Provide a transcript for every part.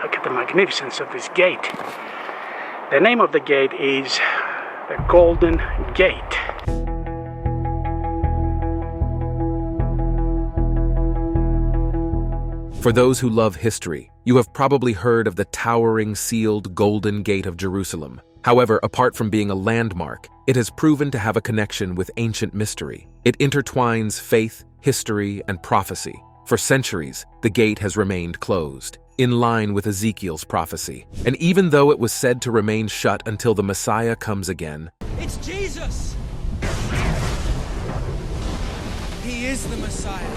Look at the magnificence of this gate. The name of the gate is the Golden Gate. For those who love history, you have probably heard of the towering sealed Golden Gate of Jerusalem. However, apart from being a landmark, it has proven to have a connection with ancient mystery. It intertwines faith, history, and prophecy. For centuries, the gate has remained closed, in line with Ezekiel's prophecy. And even though it was said to remain shut until the Messiah comes again, it's Jesus! He is the Messiah.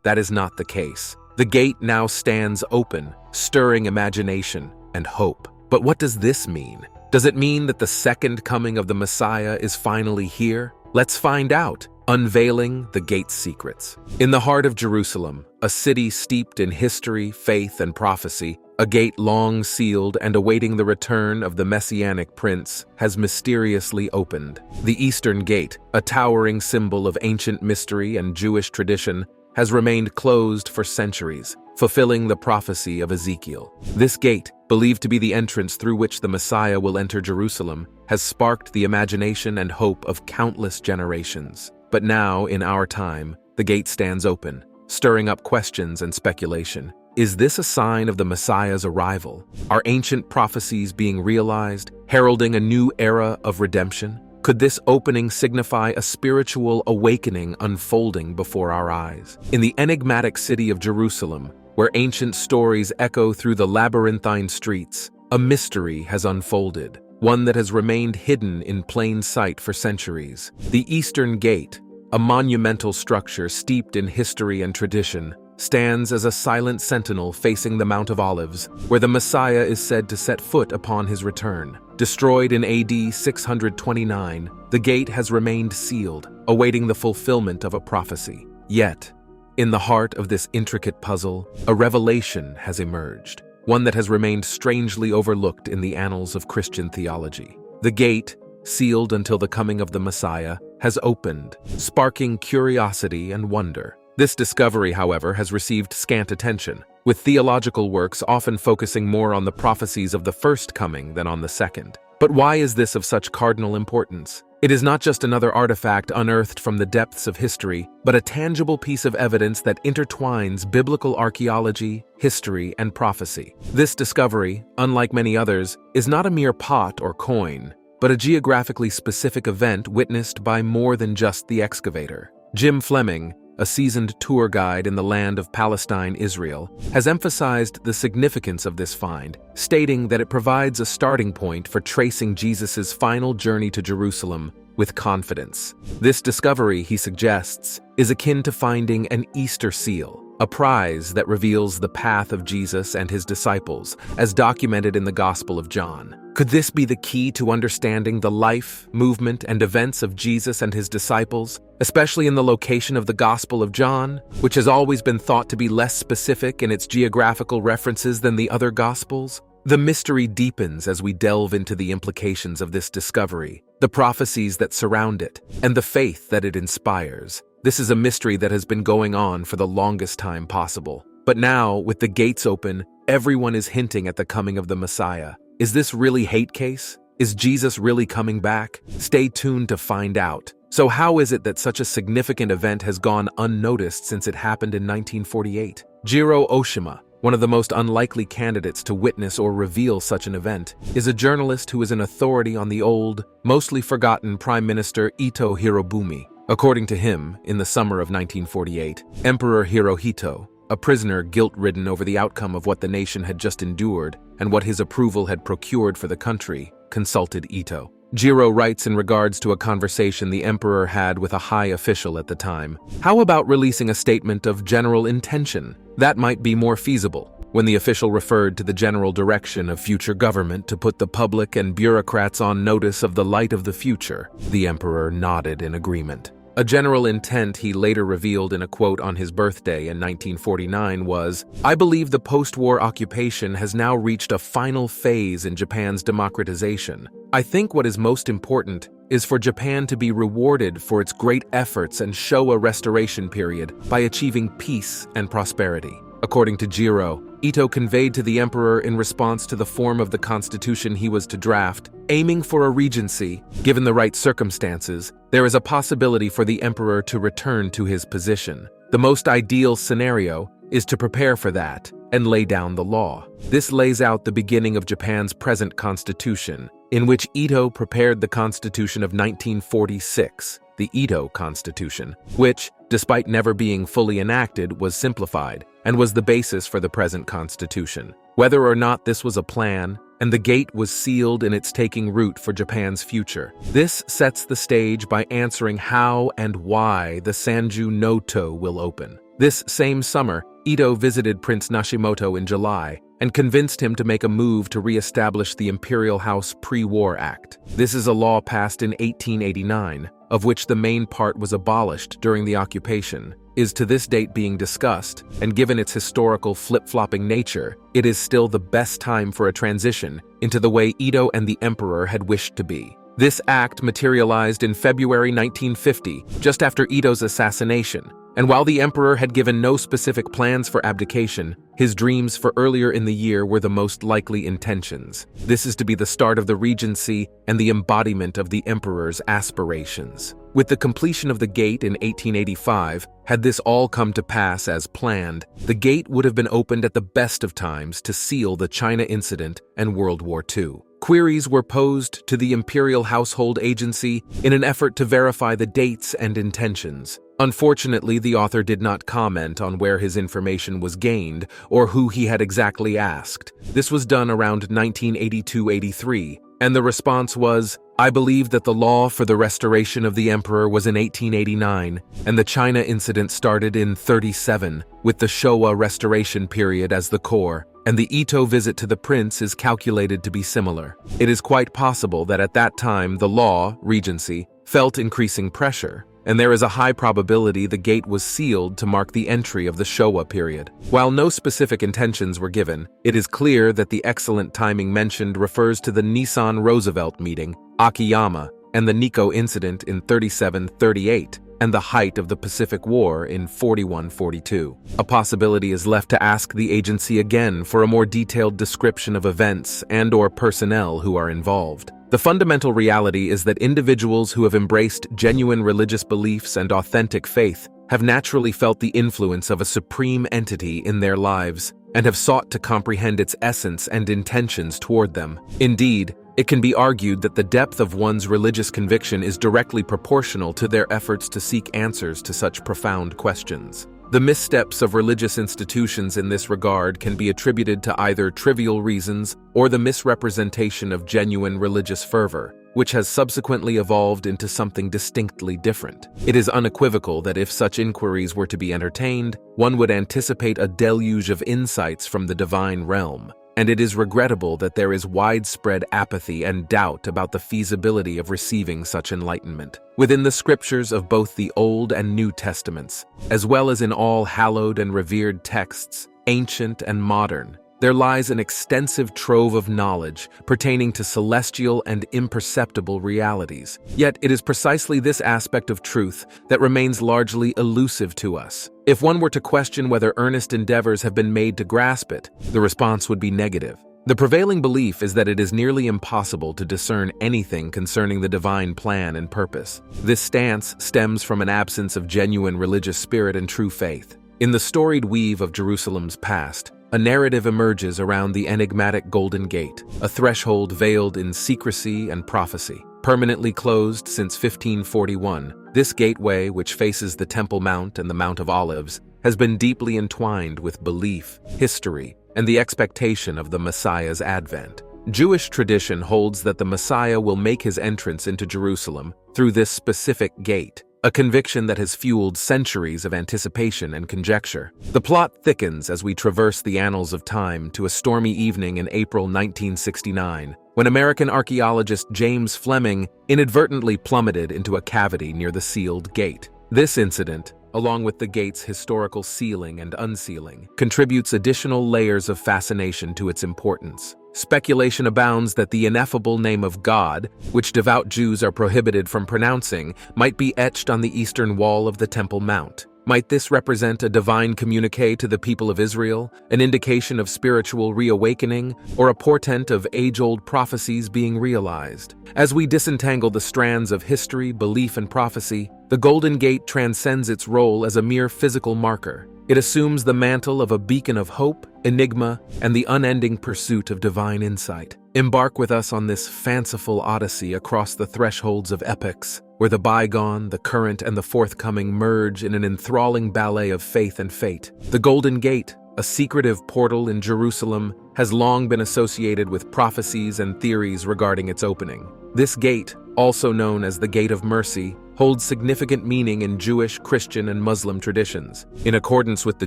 That is not the case. The gate now stands open, stirring imagination and hope. But what does this mean? Does it mean that the second coming of the Messiah is finally here? Let's find out, unveiling the gate's secrets. In the heart of Jerusalem, a city steeped in history, faith, and prophecy, a gate long sealed and awaiting the return of the Messianic Prince has mysteriously opened. The Eastern Gate, a towering symbol of ancient mystery and Jewish tradition, has remained closed for centuries, fulfilling the prophecy of Ezekiel. This gate, believed to be the entrance through which the Messiah will enter Jerusalem, has sparked the imagination and hope of countless generations. But now, in our time, the gate stands open, stirring up questions and speculation. Is this a sign of the Messiah's arrival? Are ancient prophecies being realized, heralding a new era of redemption? Could this opening signify a spiritual awakening unfolding before our eyes? In the enigmatic city of Jerusalem, where ancient stories echo through the labyrinthine streets, a mystery has unfolded, one that has remained hidden in plain sight for centuries. The Eastern Gate, a monumental structure steeped in history and tradition, stands as a silent sentinel facing the Mount of Olives, where the Messiah is said to set foot upon his return. Destroyed in AD 629, the gate has remained sealed, awaiting the fulfillment of a prophecy. Yet, in the heart of this intricate puzzle, a revelation has emerged, one that has remained strangely overlooked in the annals of Christian theology. The gate, sealed until the coming of the Messiah, has opened, sparking curiosity and wonder. This discovery, however, has received scant attention, with theological works often focusing more on the prophecies of the first coming than on the second. But why is this of such cardinal importance? It is not just another artifact unearthed from the depths of history, but a tangible piece of evidence that intertwines biblical archaeology, history, and prophecy. This discovery, unlike many others, is not a mere pot or coin, but a geographically specific event witnessed by more than just the excavator. Jim Fleming, a seasoned tour guide in the land of Palestine, Israel, has emphasized the significance of this find, stating that it provides a starting point for tracing Jesus' final journey to Jerusalem with confidence. This discovery, he suggests, is akin to finding an Easter seal, a prize that reveals the path of Jesus and his disciples, as documented in the Gospel of John. Could this be the key to understanding the life, movement, and events of Jesus and his disciples, especially in the location of the Gospel of John, which has always been thought to be less specific in its geographical references than the other Gospels? The mystery deepens as we delve into the implications of this discovery, the prophecies that surround it, and the faith that it inspires. This is a mystery that has been going on for the longest time possible. But now, with the gates open, everyone is hinting at the coming of the Messiah. Is this really hate case? Is Jesus really coming back? Stay tuned to find out. So how is it that such a significant event has gone unnoticed since it happened in 1948? Jiro Oshima, one of the most unlikely candidates to witness or reveal such an event, is a journalist who is an authority on the old, mostly forgotten Prime Minister Ito Hirobumi. According to him, in the summer of 1948, Emperor Hirohito, a prisoner guilt-ridden over the outcome of what the nation had just endured and what his approval had procured for the country, consulted Ito. Jiro writes in regards to a conversation the emperor had with a high official at the time. How about releasing a statement of general intention? That might be more feasible. When the official referred to the general direction of future government to put the public and bureaucrats on notice of the light of the future, the emperor nodded in agreement. A general intent he later revealed in a quote on his birthday in 1949 was, "I believe the post-war occupation has now reached a final phase in Japan's democratization. I think what is most important is for Japan to be rewarded for its great efforts and show a restoration period by achieving peace and prosperity." According to Jiro, Ito conveyed to the emperor in response to the form of the constitution he was to draft, aiming for a regency. Given the right circumstances, there is a possibility for the emperor to return to his position. The most ideal scenario is to prepare for that and lay down the law. This lays out the beginning of Japan's present constitution, in which Ito prepared the Constitution of 1946, the Ito Constitution, which, despite never being fully enacted, was simplified and was the basis for the present constitution. Whether or not this was a plan, and the gate was sealed in its taking root for Japan's future. This sets the stage by answering how and why the Sanju Noto will open. This same summer, Ito visited Prince Nashimoto in July and convinced him to make a move to re-establish the Imperial House Pre-War Act. This is a law passed in 1889, of which the main part was abolished during the occupation, is to this date being discussed, and given its historical flip-flopping nature, it is still the best time for a transition into the way Ito and the emperor had wished to be. This act materialized in February 1950, just after Ito's assassination, and while the emperor had given no specific plans for abdication, his dreams for earlier in the year were the most likely intentions. This is to be the start of the regency and the embodiment of the emperor's aspirations. With the completion of the gate in 1885, had this all come to pass as planned, the gate would have been opened at the best of times to seal the China Incident and World War II. Queries were posed to the Imperial Household Agency in an effort to verify the dates and intentions. Unfortunately, the author did not comment on where his information was gained or who he had exactly asked. This was done around 1982-83, and the response was, "I believe that the law for the restoration of the emperor was in 1889, and the China incident started in 37, with the Showa restoration period as the core, and the Ito visit to the prince is calculated to be similar. It is quite possible that at that time the law, regency, felt increasing pressure, and there is a high probability the gate was sealed to mark the entry of the Showa period. While no specific intentions were given, it is clear that the excellent timing mentioned refers to the Nissan-Roosevelt meeting, Akiyama, and the Nikko incident in 37-38, and the height of the Pacific War in 41-42. A possibility is left to ask the agency again for a more detailed description of events and/or personnel who are involved. The fundamental reality is that individuals who have embraced genuine religious beliefs and authentic faith have naturally felt the influence of a supreme entity in their lives and have sought to comprehend its essence and intentions toward them. Indeed, it can be argued that the depth of one's religious conviction is directly proportional to their efforts to seek answers to such profound questions. The missteps of religious institutions in this regard can be attributed to either trivial reasons or the misrepresentation of genuine religious fervor, which has subsequently evolved into something distinctly different. It is unequivocal that if such inquiries were to be entertained, one would anticipate a deluge of insights from the divine realm. And it is regrettable that there is widespread apathy and doubt about the feasibility of receiving such enlightenment. Within the scriptures of both the Old and New Testaments, as well as in all hallowed and revered texts, ancient and modern, there lies an extensive trove of knowledge pertaining to celestial and imperceptible realities. Yet it is precisely this aspect of truth that remains largely elusive to us. If one were to question whether earnest endeavors have been made to grasp it, the response would be negative. The prevailing belief is that it is nearly impossible to discern anything concerning the divine plan and purpose. This stance stems from an absence of genuine religious spirit and true faith. In the storied weave of Jerusalem's past, a narrative emerges around the enigmatic Golden Gate, a threshold veiled in secrecy and prophecy. Permanently closed since 1541, this gateway, which faces the Temple Mount and the Mount of Olives, has been deeply entwined with belief, history, and the expectation of the Messiah's advent. Jewish tradition holds that the Messiah will make his entrance into Jerusalem through this specific gate, a conviction that has fueled centuries of anticipation and conjecture. The plot thickens as we traverse the annals of time to a stormy evening in April 1969, when American archaeologist James Fleming inadvertently plummeted into a cavity near the sealed gate. This incident, along with the gate's historical sealing and unsealing, contributes additional layers of fascination to its importance. Speculation abounds that the ineffable name of God, which devout Jews are prohibited from pronouncing, might be etched on the eastern wall of the Temple Mount, Might this represent a divine communique to the people of Israel, an indication of spiritual reawakening, or a portent of age-old prophecies being realized? As we disentangle the strands of history, belief, and prophecy, the Golden Gate transcends its role as a mere physical marker. It assumes the mantle of a beacon of hope, enigma, and the unending pursuit of divine insight. Embark with us on this fanciful odyssey across the thresholds of epochs, where the bygone, the current, and the forthcoming merge in an enthralling ballet of faith and fate. The Golden Gate, a secretive portal in Jerusalem, has long been associated with prophecies and theories regarding its opening. This gate, also known as the Gate of Mercy, holds significant meaning in Jewish, Christian, and Muslim traditions. In accordance with the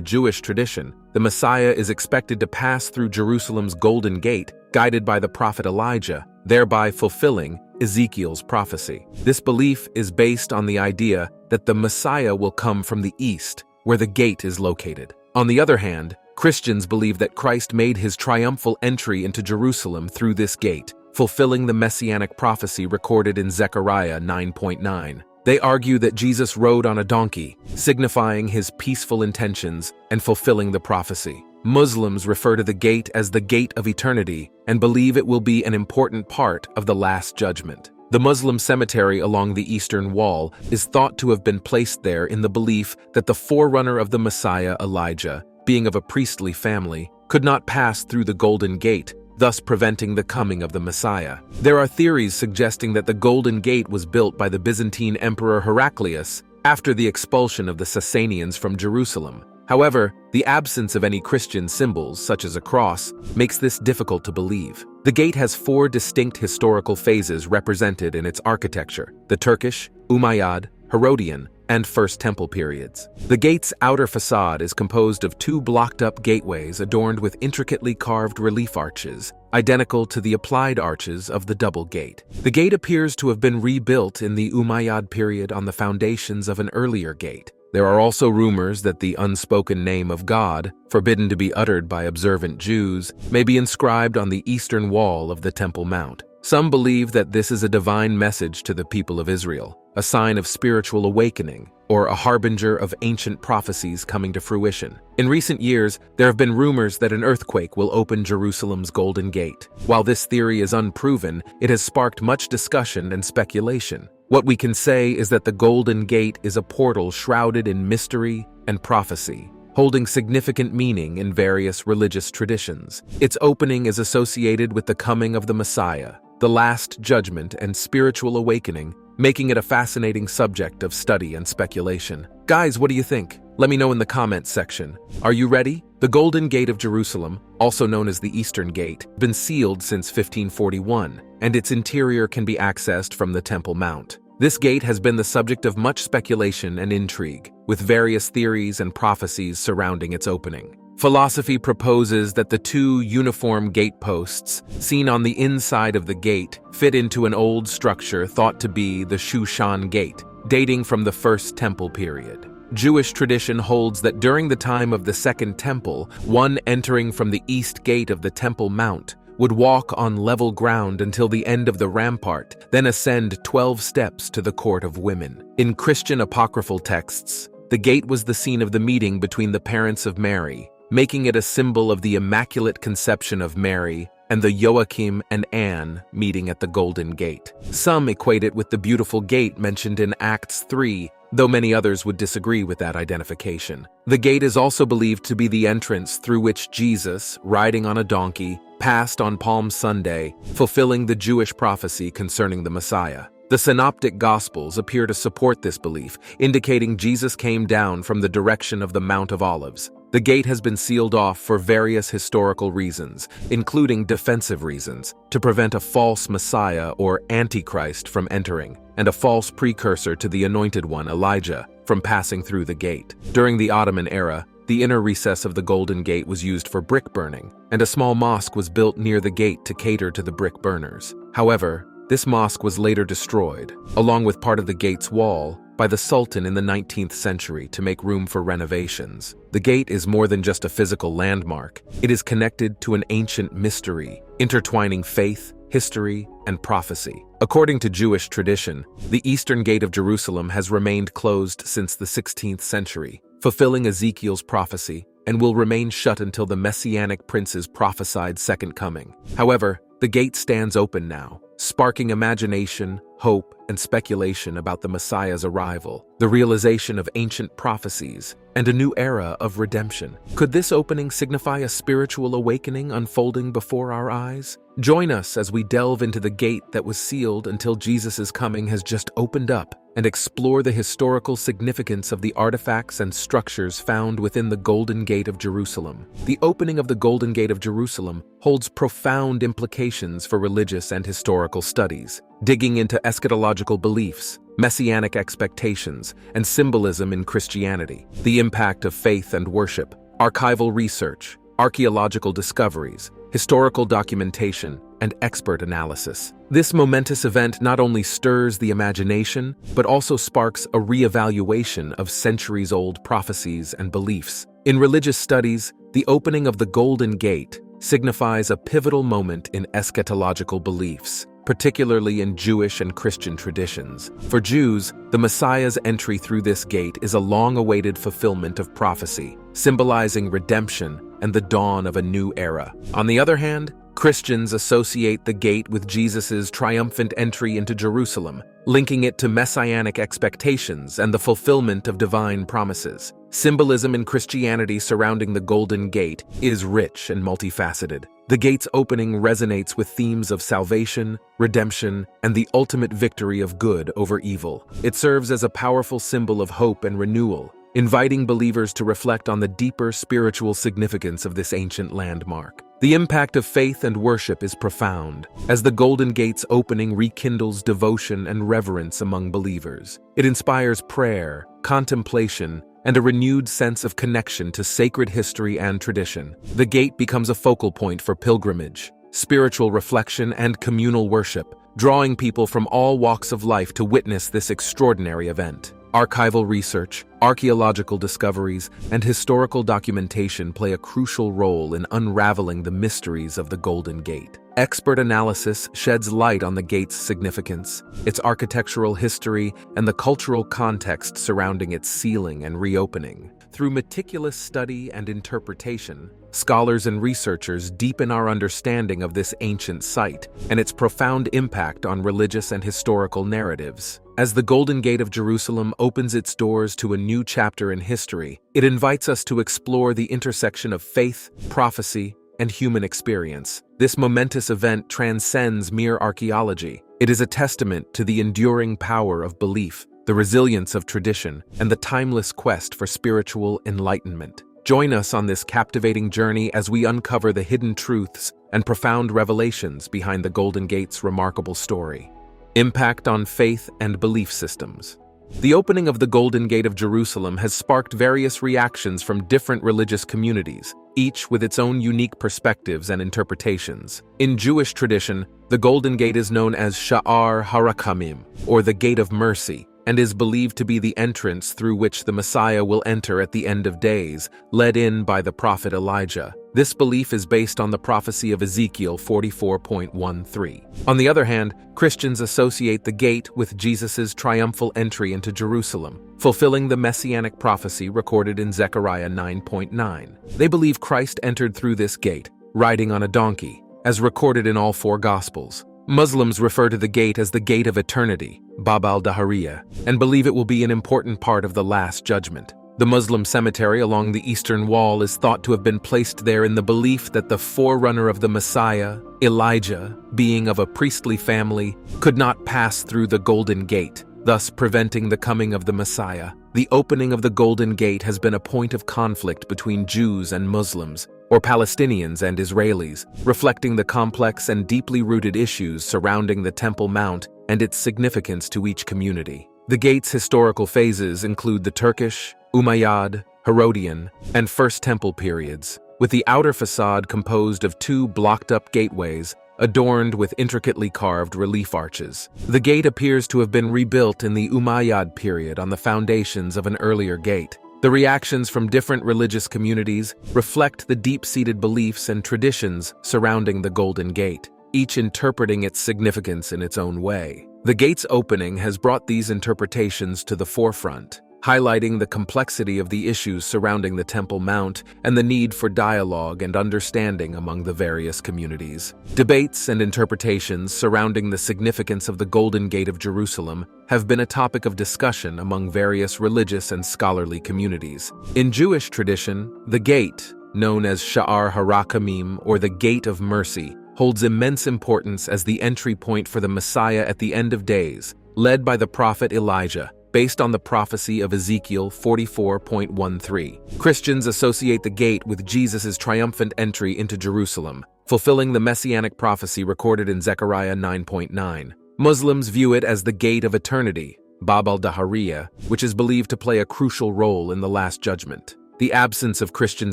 Jewish tradition, the Messiah is expected to pass through Jerusalem's Golden Gate, guided by the prophet Elijah, thereby fulfilling Ezekiel's prophecy. This belief is based on the idea that the Messiah will come from the east, where the gate is located. On the other hand, Christians believe that Christ made his triumphal entry into Jerusalem through this gate, fulfilling the messianic prophecy recorded in Zechariah 9:9. They argue that Jesus rode on a donkey, signifying his peaceful intentions and fulfilling the prophecy. Muslims refer to the gate as the Gate of Eternity and believe it will be an important part of the Last Judgment. The Muslim cemetery along the Eastern Wall is thought to have been placed there in the belief that the forerunner of the Messiah, Elijah, being of a priestly family, could not pass through the Golden Gate, thus preventing the coming of the Messiah. There are theories suggesting that the Golden Gate was built by the Byzantine Emperor Heraclius after the expulsion of the Sasanians from Jerusalem. However, the absence of any Christian symbols, such as a cross, makes this difficult to believe. The gate has 4 distinct historical phases represented in its architecture: the Turkish, Umayyad, Herodian, and First Temple periods. The gate's outer facade is composed of 2 blocked-up gateways adorned with intricately carved relief arches, identical to the applied arches of the double gate. The gate appears to have been rebuilt in the Umayyad period on the foundations of an earlier gate. There are also rumors that the unspoken name of God, forbidden to be uttered by observant Jews, may be inscribed on the eastern wall of the Temple Mount. Some believe that this is a divine message to the people of Israel, a sign of spiritual awakening, or a harbinger of ancient prophecies coming to fruition. In recent years, there have been rumors that an earthquake will open Jerusalem's Golden Gate. While this theory is unproven, it has sparked much discussion and speculation. What we can say is that the Golden Gate is a portal shrouded in mystery and prophecy, holding significant meaning in various religious traditions. Its opening is associated with the coming of the Messiah, the Last Judgment, and spiritual awakening, making it a fascinating subject of study and speculation. Guys, what do you think? Let me know in the comments section. Are you ready? The Golden Gate of Jerusalem, also known as the Eastern Gate, has been sealed since 1541, and its interior can be accessed from the Temple Mount. This gate has been the subject of much speculation and intrigue, with various theories and prophecies surrounding its opening. Philosophy proposes that the 2 uniform gate posts, seen on the inside of the gate, fit into an old structure thought to be the Shushan Gate, dating from the First Temple period. Jewish tradition holds that during the time of the Second Temple, one entering from the East Gate of the Temple Mount would walk on level ground until the end of the rampart, then ascend 12 steps to the Court of Women. In Christian apocryphal texts, the gate was the scene of the meeting between the parents of Mary, making it a symbol of the Immaculate Conception of Mary and the Joachim and Anne meeting at the Golden Gate. Some equate it with the beautiful gate mentioned in Acts 3, though many others would disagree with that identification. The gate is also believed to be the entrance through which Jesus, riding on a donkey, passed on Palm Sunday, fulfilling the Jewish prophecy concerning the Messiah. The Synoptic Gospels appear to support this belief, indicating Jesus came down from the direction of the Mount of Olives. The gate has been sealed off for various historical reasons, including defensive reasons, to prevent a false Messiah or Antichrist from entering, and a false precursor to the Anointed One, Elijah, from passing through the gate. During the Ottoman era, the inner recess of the Golden Gate was used for brick burning, and a small mosque was built near the gate to cater to the brick burners. However, this mosque was later destroyed, along with part of the gate's wall, by the Sultan in the 19th century to make room for renovations. The gate is more than just a physical landmark. It is connected to an ancient mystery, intertwining faith, history, and prophecy. According to Jewish tradition, the Eastern Gate of Jerusalem has remained closed since the 16th century, fulfilling Ezekiel's prophecy, and will remain shut until the Messianic prince's prophesied second coming. However, the gate stands open now, sparking imagination, hope, and speculation about the Messiah's arrival, the realization of ancient prophecies, and a new era of redemption. Could this opening signify a spiritual awakening unfolding before our eyes? Join us as we delve into the gate that was sealed until Jesus' coming has just opened up, and explore the historical significance of the artifacts and structures found within the Golden Gate of Jerusalem. The opening of the Golden Gate of Jerusalem holds profound implications for religious and historical studies, digging into eschatological beliefs, messianic expectations, and symbolism in Christianity, the impact of faith and worship, archival research, archaeological discoveries, historical documentation, and expert analysis. This momentous event not only stirs the imagination, but also sparks a re-evaluation of centuries-old prophecies and beliefs. In religious studies, the opening of the Golden Gate signifies a pivotal moment in eschatological beliefs, particularly in Jewish and Christian traditions. For Jews, the Messiah's entry through this gate is a long-awaited fulfillment of prophecy, symbolizing redemption and the dawn of a new era. On the other hand, Christians associate the gate with Jesus' triumphant entry into Jerusalem, linking it to messianic expectations and the fulfillment of divine promises. Symbolism in Christianity surrounding the Golden Gate is rich and multifaceted. The gate's opening resonates with themes of salvation, redemption, and the ultimate victory of good over evil. It serves as a powerful symbol of hope and renewal, inviting believers to reflect on the deeper spiritual significance of this ancient landmark. The impact of faith and worship is profound, as the Golden Gate's opening rekindles devotion and reverence among believers. It inspires prayer, contemplation, and a renewed sense of connection to sacred history and tradition. The gate becomes a focal point for pilgrimage, spiritual reflection, and communal worship, drawing people from all walks of life to witness this extraordinary event. Archival research, archaeological discoveries, and historical documentation play a crucial role in unraveling the mysteries of the Golden Gate. Expert analysis sheds light on the gate's significance, its architectural history, and the cultural context surrounding its sealing and reopening. Through meticulous study and interpretation, scholars and researchers deepen our understanding of this ancient site and its profound impact on religious and historical narratives. As the Golden Gate of Jerusalem opens its doors to a new chapter in history, it invites us to explore the intersection of faith, prophecy, and human experience. This momentous event transcends mere archaeology. It is a testament to the enduring power of belief, the resilience of tradition, and the timeless quest for spiritual enlightenment. Join us on this captivating journey as we uncover the hidden truths and profound revelations behind the Golden Gate's remarkable story. Impact on faith and belief systems. The opening of the Golden Gate of Jerusalem has sparked various reactions from different religious communities, each with its own unique perspectives and interpretations. In Jewish tradition, the Golden Gate is known as Sha'ar Harakamim, or the Gate of Mercy, and is believed to be the entrance through which the Messiah will enter at the end of days, led in by the prophet Elijah. This belief is based on the prophecy of Ezekiel 44.13. On the other hand, Christians associate the gate with Jesus' triumphal entry into Jerusalem, fulfilling the messianic prophecy recorded in Zechariah 9.9. They believe Christ entered through this gate, riding on a donkey, as recorded in all four Gospels. Muslims refer to the gate as the Gate of Eternity, Bab al-Dahariya, and believe it will be an important part of the Last Judgment. The Muslim cemetery along the Eastern Wall is thought to have been placed there in the belief that the forerunner of the Messiah, Elijah, being of a priestly family, could not pass through the Golden Gate, thus preventing the coming of the Messiah. The opening of the Golden Gate has been a point of conflict between Jews and Muslims, or Palestinians and Israelis, reflecting the complex and deeply rooted issues surrounding the Temple Mount and its significance to each community. The gate's historical phases include the Turkish, Umayyad, Herodian, and First Temple periods, with the outer facade composed of two blocked-up gateways adorned with intricately carved relief arches. The gate appears to have been rebuilt in the Umayyad period on the foundations of an earlier gate. The reactions from different religious communities reflect the deep-seated beliefs and traditions surrounding the Golden Gate, each interpreting its significance in its own way. The gate's opening has brought these interpretations to the forefront, highlighting the complexity of the issues surrounding the Temple Mount and the need for dialogue and understanding among the various communities. Debates and interpretations surrounding the significance of the Golden Gate of Jerusalem have been a topic of discussion among various religious and scholarly communities. In Jewish tradition, the gate, known as Sha'ar HaRachamim or the Gate of Mercy, holds immense importance as the entry point for the Messiah at the end of days, led by the prophet Elijah, based on the prophecy of Ezekiel 44.13. Christians associate the gate with Jesus' triumphant entry into Jerusalem, fulfilling the messianic prophecy recorded in Zechariah 9.9. Muslims view it as the Gate of Eternity, Bab al-Dahariya, which is believed to play a crucial role in the Last Judgment. The absence of Christian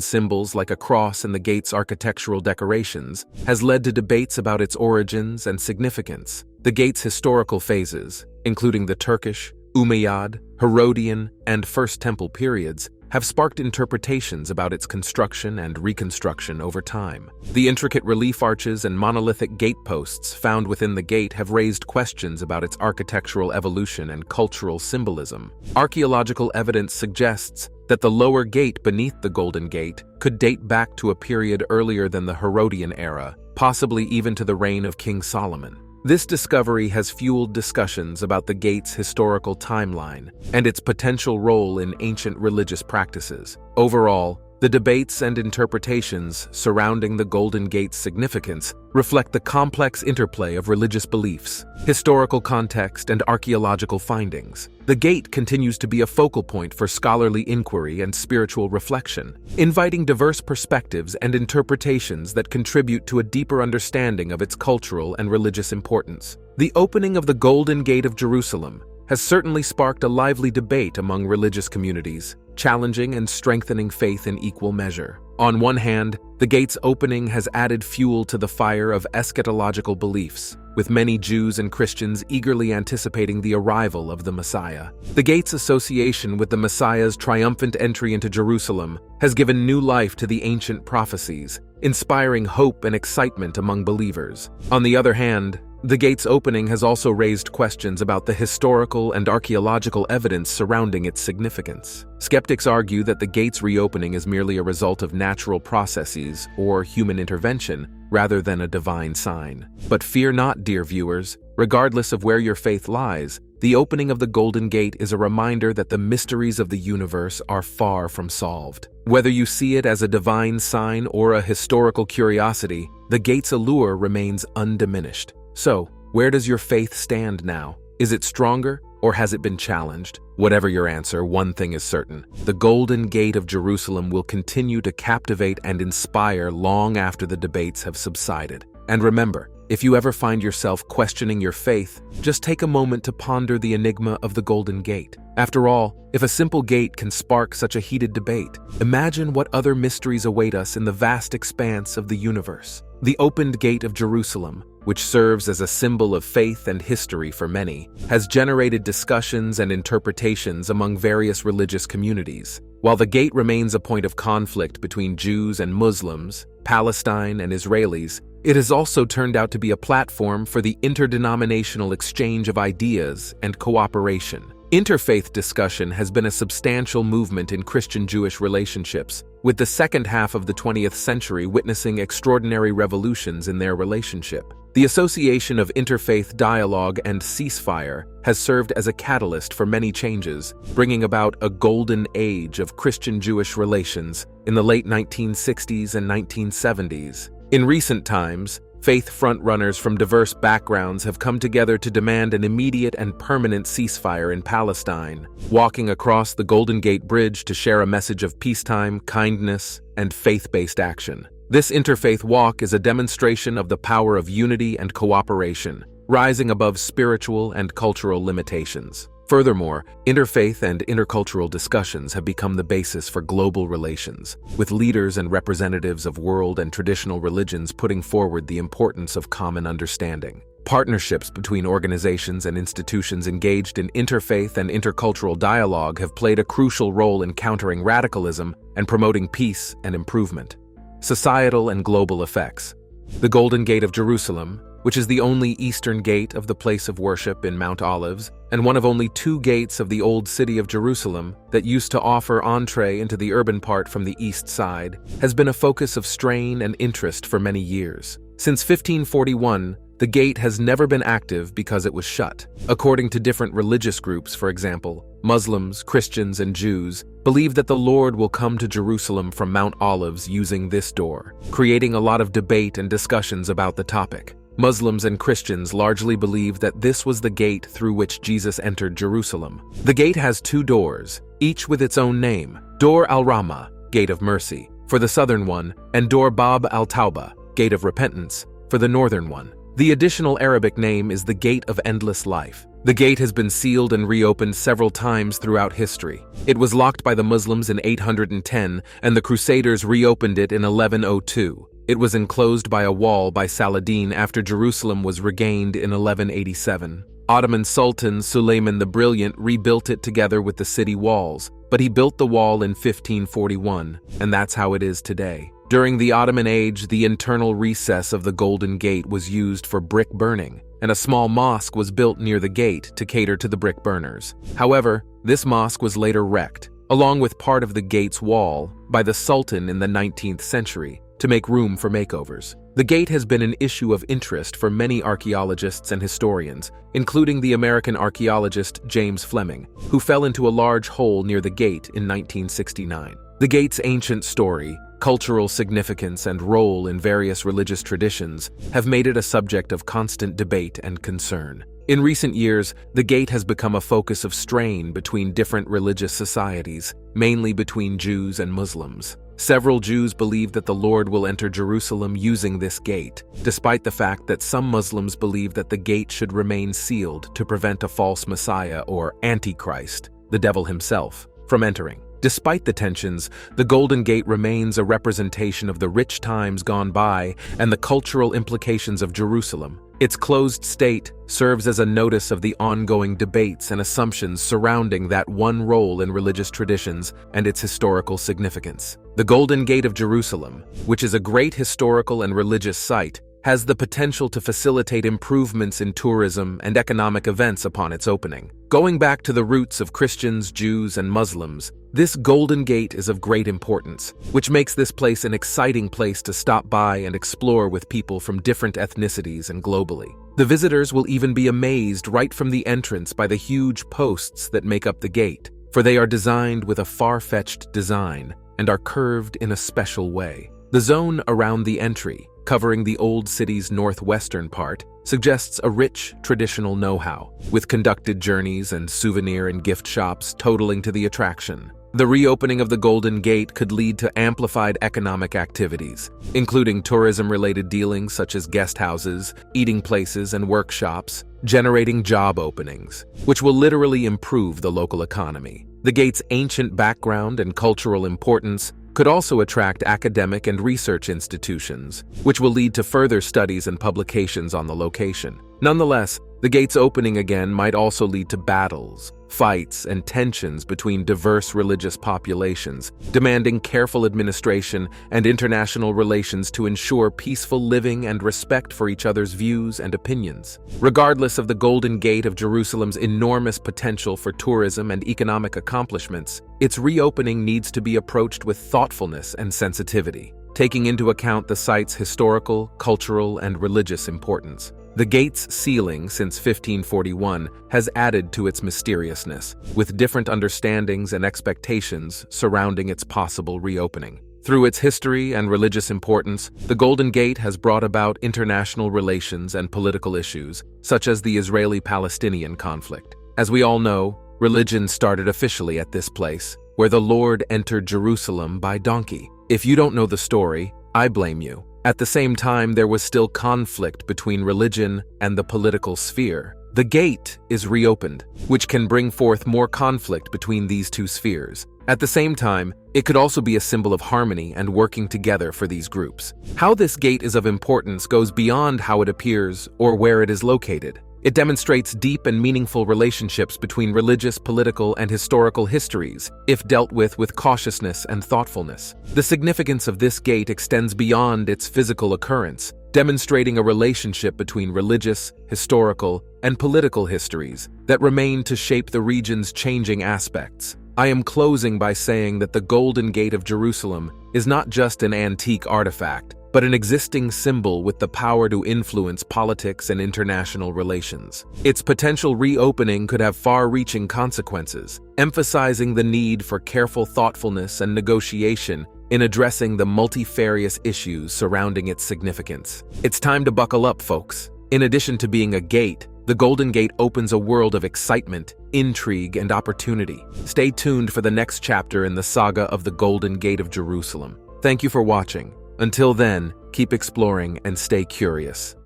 symbols like a cross in the gate's architectural decorations has led to debates about its origins and significance. The gate's historical phases, including the Turkish, Umayyad, Herodian, and First Temple periods, have sparked interpretations about its construction and reconstruction over time. The intricate relief arches and monolithic gateposts found within the gate have raised questions about its architectural evolution and cultural symbolism. Archaeological evidence suggests that the lower gate beneath the Golden Gate could date back to a period earlier than the Herodian era, possibly even to the reign of King Solomon. This discovery has fueled discussions about the gate's historical timeline and its potential role in ancient religious practices. Overall, the debates and interpretations surrounding the Golden Gate's significance reflect the complex interplay of religious beliefs, historical context, and archaeological findings. The gate continues to be a focal point for scholarly inquiry and spiritual reflection, inviting diverse perspectives and interpretations that contribute to a deeper understanding of its cultural and religious importance. The opening of the Golden Gate of Jerusalem has certainly sparked a lively debate among religious communities, challenging and strengthening faith in equal measure. On one hand, the gate's opening has added fuel to the fire of eschatological beliefs, with many Jews and Christians eagerly anticipating the arrival of the Messiah. The gate's association with the Messiah's triumphant entry into Jerusalem has given new life to the ancient prophecies, inspiring hope and excitement among believers. On the other hand, the gate's opening has also raised questions about the historical and archaeological evidence surrounding its significance. Skeptics argue that the gate's reopening is merely a result of natural processes or human intervention, rather than a divine sign. But fear not, dear viewers, regardless of where your faith lies, the opening of the Golden Gate is a reminder that the mysteries of the universe are far from solved. Whether you see it as a divine sign or a historical curiosity, the gate's allure remains undiminished. So, where does your faith stand now? Is it stronger, or has it been challenged? Whatever your answer, one thing is certain: the Golden Gate of Jerusalem will continue to captivate and inspire long after the debates have subsided. And remember, if you ever find yourself questioning your faith, just take a moment to ponder the enigma of the Golden Gate. After all, if a simple gate can spark such a heated debate, imagine what other mysteries await us in the vast expanse of the universe. The opened Gate of Jerusalem, which serves as a symbol of faith and history for many, has generated discussions and interpretations among various religious communities. While the gate remains a point of conflict between Jews and Muslims, Palestine and Israelis, it has also turned out to be a platform for the interdenominational exchange of ideas and cooperation. Interfaith discussion has been a substantial movement in Christian-Jewish relationships, with the second half of the 20th century witnessing extraordinary revolutions in their relationship. The association of interfaith dialogue and ceasefire has served as a catalyst for many changes, bringing about a golden age of Christian-Jewish relations in the late 1960s and 1970s. In recent times, faith frontrunners from diverse backgrounds have come together to demand an immediate and permanent ceasefire in Palestine, walking across the Golden Gate Bridge to share a message of peacetime, kindness, and faith-based action. This interfaith walk is a demonstration of the power of unity and cooperation, rising above spiritual and cultural limitations. Furthermore, interfaith and intercultural discussions have become the basis for global relations, with leaders and representatives of world and traditional religions putting forward the importance of common understanding. Partnerships between organizations and institutions engaged in interfaith and intercultural dialogue have played a crucial role in countering radicalism and promoting peace and improvement. Societal and global effects. The Golden Gate of Jerusalem, which is the only eastern gate of the place of worship in Mount Olives, and one of only 2 gates of the old city of Jerusalem that used to offer entree into the urban part from the east side, has been a focus of strain and interest for many years. Since 1541, the gate has never been active because it was shut. According to different religious groups, for example, Muslims, Christians, and Jews believe that the Lord will come to Jerusalem from Mount Olives using this door, creating a lot of debate and discussions about the topic. Muslims and Christians largely believe that this was the gate through which Jesus entered Jerusalem. The gate has 2 doors, each with its own name: Dor al-Rahmah, Gate of Mercy, for the southern one, and Dor Bab al-Tawbah, Gate of Repentance, for the northern one. The additional Arabic name is the Gate of Endless Life. The gate has been sealed and reopened several times throughout history. It was locked by the Muslims in 810, and the Crusaders reopened it in 1102. It was enclosed by a wall by Saladin after Jerusalem was regained in 1187. Ottoman Sultan Suleiman the Brilliant rebuilt it together with the city walls, but he built the wall in 1541, and that's how it is today. During the Ottoman age, the internal recess of the Golden Gate was used for brick burning, and a small mosque was built near the gate to cater to the brick burners. However, this mosque was later wrecked, along with part of the gate's wall, by the Sultan in the 19th century, to make room for makeovers. The gate has been an issue of interest for many archaeologists and historians, including the American archaeologist James Fleming, who fell into a large hole near the gate in 1969. The gate's ancient story, cultural significance, and role in various religious traditions have made it a subject of constant debate and concern. In recent years, the gate has become a focus of strain between different religious societies, mainly between Jews and Muslims. Several Jews believe that the Lord will enter Jerusalem using this gate, despite the fact that some Muslims believe that the gate should remain sealed to prevent a false Messiah or Antichrist, the devil himself, from entering. Despite the tensions, the Golden Gate remains a representation of the rich times gone by and the cultural implications of Jerusalem. Its closed state serves as a notice of the ongoing debates and assumptions surrounding that one role in religious traditions and its historical significance. The Golden Gate of Jerusalem, which is a great historical and religious site, has the potential to facilitate improvements in tourism and economic events upon its opening. Going back to the roots of Christians, Jews, and Muslims, this Golden Gate is of great importance, which makes this place an exciting place to stop by and explore with people from different ethnicities and globally. The visitors will even be amazed right from the entrance by the huge posts that make up the gate, for they are designed with a far-fetched design and are curved in a special way. The zone around the entry, covering the old city's northwestern part, suggests a rich, traditional know-how, with conducted journeys and souvenir and gift shops totaling to the attraction. The reopening of the Golden Gate could lead to amplified economic activities, including tourism-related dealings such as guest houses, eating places, and workshops, generating job openings, which will literally improve the local economy. The gate's ancient background and cultural importance could also attract academic and research institutions, which will lead to further studies and publications on the location. Nonetheless, the gate's opening again might also lead to battles, fights, and tensions between diverse religious populations, demanding careful administration and international relations to ensure peaceful living and respect for each other's views and opinions. Regardless of the Golden Gate of Jerusalem's enormous potential for tourism and economic accomplishments, its reopening needs to be approached with thoughtfulness and sensitivity, taking into account the site's historical, cultural, and religious importance. The gate's sealing since 1541 has added to its mysteriousness, with different understandings and expectations surrounding its possible reopening. Through its history and religious importance, the Golden Gate has brought about international relations and political issues, such as the Israeli-Palestinian conflict. As we all know, religion started officially at this place, where the Lord entered Jerusalem by donkey. If you don't know the story, I blame you. At the same time, there was still conflict between religion and the political sphere. The gate is reopened, which can bring forth more conflict between these two spheres. At the same time, it could also be a symbol of harmony and working together for these groups. How this gate is of importance goes beyond how it appears or where it is located. It demonstrates deep and meaningful relationships between religious, political, and historical histories, if dealt with cautiousness and thoughtfulness. The significance of this gate extends beyond its physical occurrence. demonstrating a relationship between religious, historical, and political histories that remain to shape the region's changing aspects. I am closing by saying that the Golden Gate of Jerusalem is not just an antique artifact, but an existing symbol with the power to influence politics and international relations. Its potential reopening could have far-reaching consequences, emphasizing the need for careful thoughtfulness and negotiation in addressing the multifarious issues surrounding its significance. It's time to buckle up, folks. In addition to being a gate, the Golden Gate opens a world of excitement, intrigue, and opportunity. Stay tuned for the next chapter in the saga of the Golden Gate of Jerusalem. Thank you for watching. Until then, keep exploring and stay curious.